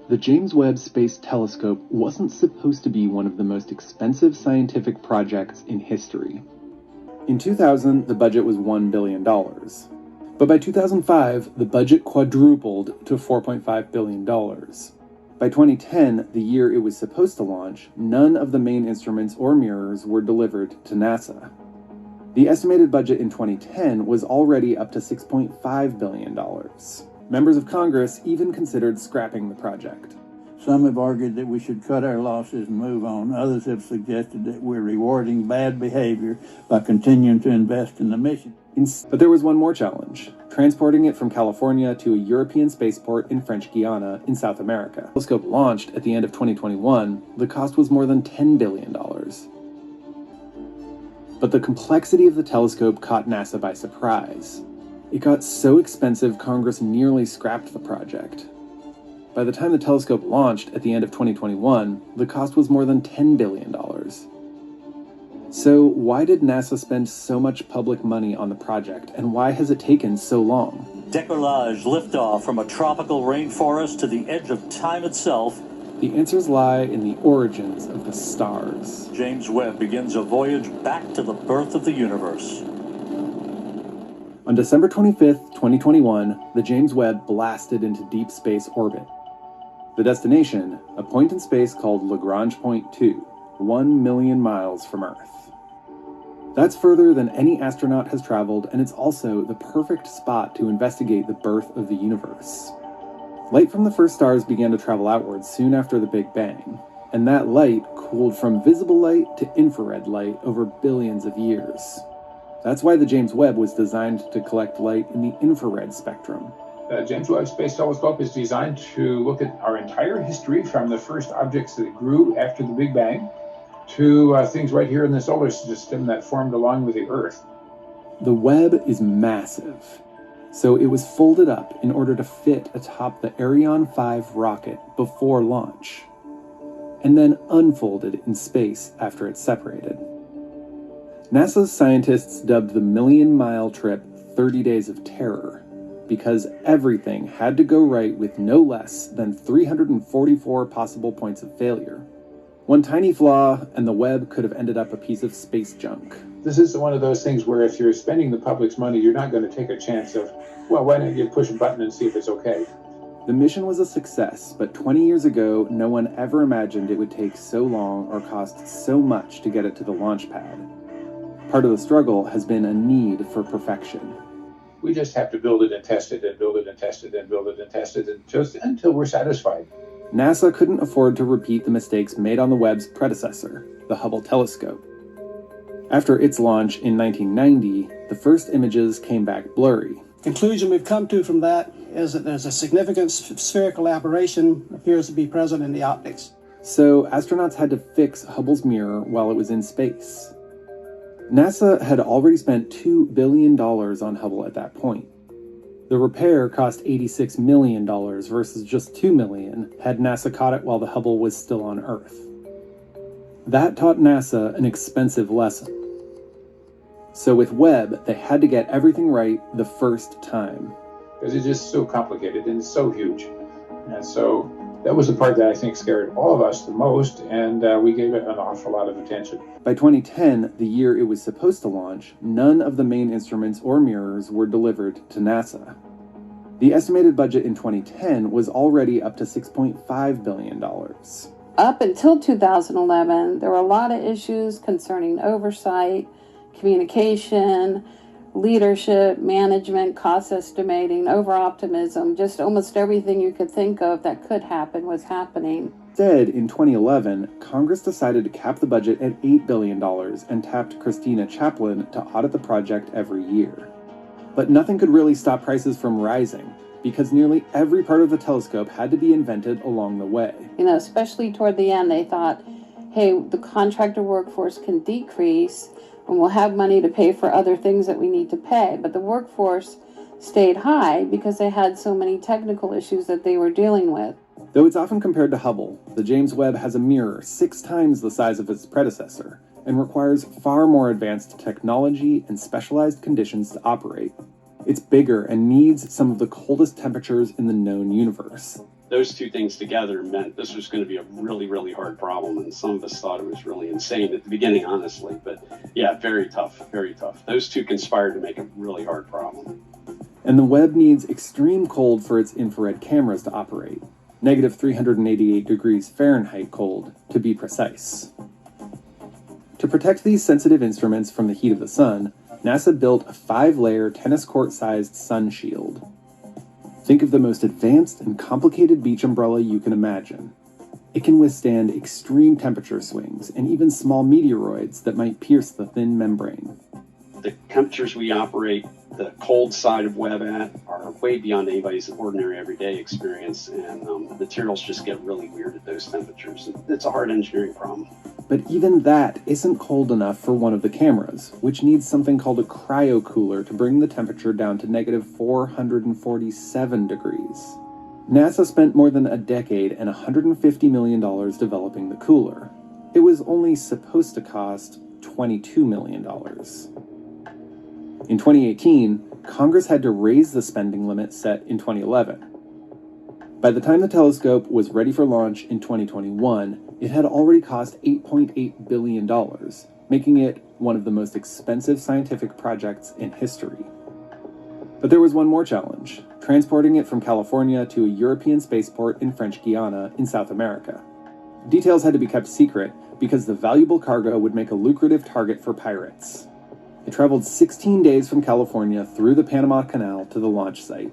The James Webb Space Telescope wasn't supposed to be one of the most expensive scientific projects in history. In 2000, the budget was $1 billion. But by 2005, the budget quadrupled to $4.5 billion. By 2010, the year it was supposed to launch, none of the main instruments or mirrors were delivered to NASA. The estimated budget in 2010 was already up to $6.5 billion. Members of Congress even considered scrapping the project. Some have argued that we should cut our losses and move on. Others have suggested that we're rewarding bad behavior by continuing to invest in the mission. But there was one more challenge: transporting it from California to a European spaceport in French Guiana in South America. The telescope launched at the end of 2021. The cost was more than $10 billion. But the complexity of the telescope caught NASA by surprise. It got so expensive, Congress nearly scrapped the project. By the time the telescope launched at the end of 2021, the cost was more than $10 billion. So why did NASA spend so much public money on the project, and why has it taken so long? Decollage liftoff from a tropical rainforest to the edge of time itself. The answers lie in the origins of the stars. James Webb begins a voyage back to the birth of the universe. On December 25th, 2021, the James Webb blasted into deep space orbit. The destination, a point in space called Lagrange Point 2, 1 million miles from Earth. That's further than any astronaut has traveled, and it's also the perfect spot to investigate the birth of the universe. Light from the first stars began to travel outwards soon after the Big Bang, and that light cooled from visible light to infrared light over billions of years. That's why the James Webb was designed to collect light in the infrared spectrum. The James Webb Space Telescope is designed to look at our entire history, from the first objects that grew after the Big Bang to things right here in the solar system that formed along with the Earth. The Webb is massive, so it was folded up in order to fit atop the Ariane 5 rocket before launch, and then unfolded in space after it's separated. NASA's scientists dubbed the million-mile trip 30 Days of Terror, because everything had to go right with no less than 344 possible points of failure. One tiny flaw, and the Webb could have ended up a piece of space junk. This is one of those things where if you're spending the public's money, you're not going to take a chance of, well, why don't you push a button and see if it's okay? The mission was a success, but 20 years ago, no one ever imagined it would take so long or cost so much to get it to the launch pad. Part of the struggle has been a need for perfection. We just have to build it and test it and build it and test it and build it and test it and just until we're satisfied. NASA couldn't afford to repeat the mistakes made on the Webb's predecessor, the Hubble telescope. After its launch in 1990, the first images came back blurry. Conclusion we've come to from that is that there's a significant spherical aberration appears to be present in the optics. So astronauts had to fix Hubble's mirror while it was in space. NASA had already spent $2 billion on Hubble at that point. The repair cost $86 million versus just $2 million had NASA caught it while the Hubble was still on Earth. That taught NASA an expensive lesson. So with Webb, they had to get everything right the first time. Because it's just so complicated and it's so huge. And so that was the part that I think scared all of us the most, and we gave it an awful lot of attention. By 2010, the year it was supposed to launch, none of the main instruments or mirrors were delivered to NASA. The estimated budget in 2010 was already up to $6.5 billion. Up until 2011, there were a lot of issues concerning oversight, communication, leadership, management, cost estimating, over-optimism, just almost everything you could think of that could happen was happening. Instead, in 2011, Congress decided to cap the budget at $8 billion and tapped Christina Chaplin to audit the project every year. But nothing could really stop prices from rising, because nearly every part of the telescope had to be invented along the way. Especially toward the end, they thought, hey, the contractor workforce can decrease, and we'll have money to pay for other things that we need to pay. But the workforce stayed high because they had so many technical issues that they were dealing with. Though it's often compared to Hubble, the James Webb has a mirror 6 times the size of its predecessor and requires far more advanced technology and specialized conditions to operate. It's bigger and needs some of the coldest temperatures in the known universe. those two things together meant this was going to be a really, really hard problem. And some of us thought it was really insane at the beginning, honestly. But yeah, very tough, very tough. Those two conspired to make a really hard problem. And the Webb needs extreme cold for its infrared cameras to operate. Negative 388 degrees Fahrenheit cold, to be precise. To protect these sensitive instruments from the heat of the sun, NASA built a 5-layer tennis court-sized sun shield. Think of the most advanced and complicated beach umbrella you can imagine. It can withstand extreme temperature swings and even small meteoroids that might pierce the thin membrane. The temperatures we operate the cold side of Webb at are way beyond anybody's ordinary everyday experience, and materials just get really weird at those temperatures. It's a hard engineering problem. But even that isn't cold enough for one of the cameras, which needs something called a cryocooler to bring the temperature down to negative 447 degrees. NASA spent more than a decade and $150 million developing the cooler. It was only supposed to cost $22 million. In 2018, Congress had to raise the spending limit set in 2011. By the time the telescope was ready for launch in 2021, it had already cost $8.8 billion, making it one of the most expensive scientific projects in history. But there was one more challenge: transporting it from California to a European spaceport in French Guiana in South America. Details had to be kept secret because the valuable cargo would make a lucrative target for pirates. It traveled 16 days from California through the Panama Canal to the launch site.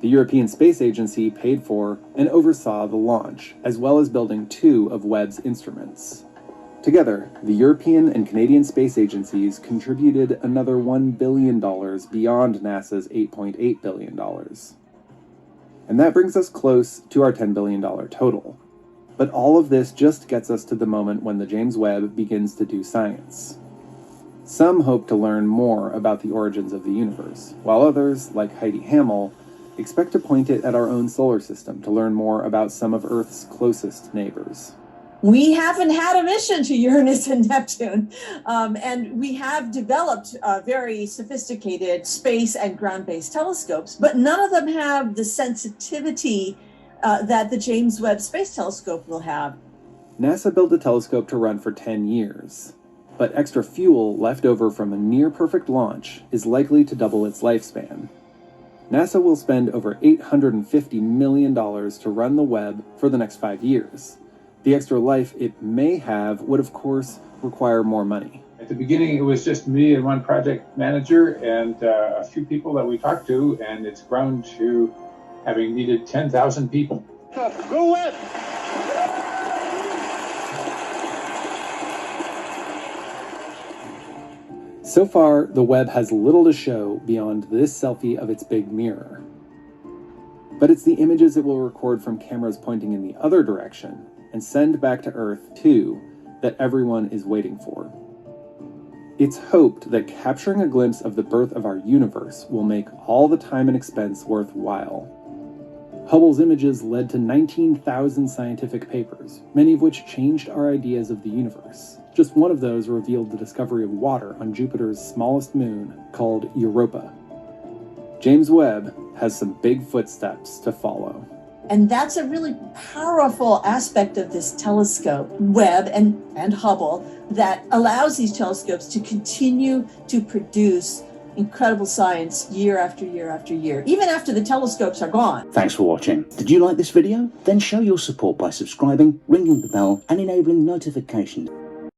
The European Space Agency paid for and oversaw the launch, as well as building 2 of Webb's instruments. Together, the European and Canadian space agencies contributed another $1 billion beyond NASA's $8.8 billion. And that brings us close to our $10 billion total. But all of this just gets us to the moment when the James Webb begins to do science. Some hope to learn more about the origins of the universe, while others, like Heidi Hammel, expect to point it at our own solar system to learn more about some of Earth's closest neighbors. We haven't had a mission to Uranus and Neptune, and we have developed very sophisticated space and ground-based telescopes, but none of them have the sensitivity that the James Webb Space Telescope will have. NASA built a telescope to run for 10 years, but extra fuel left over from a near-perfect launch is likely to double its lifespan. NASA will spend over $850 million to run the Webb for the next 5 years. The extra life it may have would, of course, require more money. At the beginning, it was just me and one project manager and a few people that we talked to, and it's grown to having needed 10,000 people. Go Webb! So far, the Webb has little to show beyond this selfie of its big mirror. But it's the images it will record from cameras pointing in the other direction and send back to Earth, too, that everyone is waiting for. It's hoped that capturing a glimpse of the birth of our universe will make all the time and expense worthwhile. Hubble's images led to 19,000 scientific papers, many of which changed our ideas of the universe. Just one of those revealed the discovery of water on Jupiter's smallest moon, called Europa. James Webb has some big footsteps to follow. And that's a really powerful aspect of this telescope, Webb and Hubble, that allows these telescopes to continue to produce incredible science year after year after year, even after the telescopes are gone. Thanks for watching. Did you like this video? Then show your support by subscribing, ringing the bell, and enabling notifications.